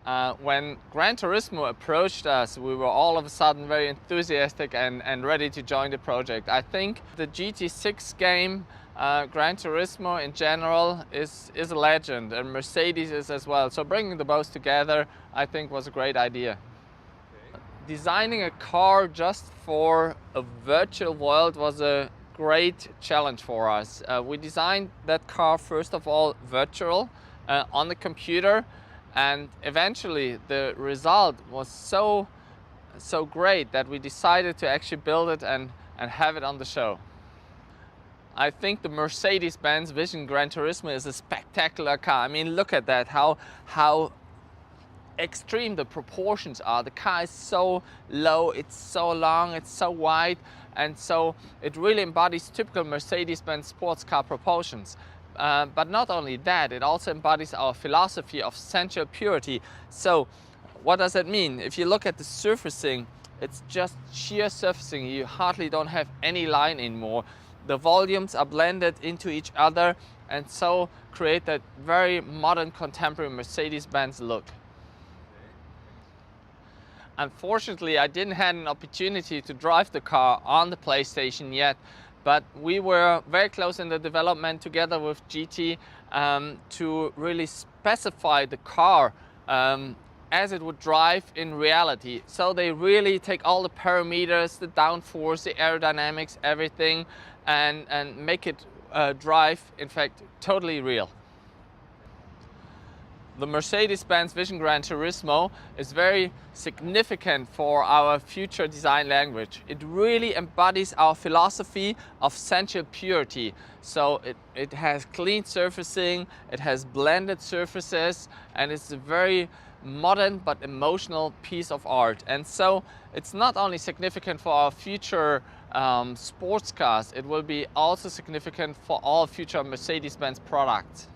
When Gran Turismo approached us, we were all of a sudden very enthusiastic and ready to join the project. I think the GT6 game, Gran Turismo in general, is a legend, and Mercedes is as well. So bringing the both together, I think, was a great idea. Okay. Designing a car just for a virtual world was a great challenge for us. We designed that car first of all virtual on the computer. And eventually the result was so great that we decided to actually build it and have it on the show. I think the Mercedes-Benz Vision Gran Turismo is a spectacular car. I mean, look at that, how extreme the proportions are. The car is so low, it's so long, it's so wide, and so it really embodies typical Mercedes-Benz sports car proportions. But not only that, it also embodies our philosophy of sensual purity. So what does that mean? If you look at the surfacing, it's just sheer surfacing. You hardly don't have any line anymore. The volumes are blended into each other and so create that very modern contemporary Mercedes-Benz look. Unfortunately, I didn't have an opportunity to drive the car on the PlayStation yet, but we were very close in the development together with GT to really specify the car as it would drive in reality. So they really take all the parameters, the downforce, the aerodynamics, everything, and make it drive, in fact, totally real. The Mercedes-Benz Vision Gran Turismo is very significant for our future design language. It really embodies our philosophy of sensual purity. So it has clean surfacing, it has blended surfaces, and it's a very modern but emotional piece of art. And so it's not only significant for our future sports cars, it will be also significant for all future Mercedes-Benz products.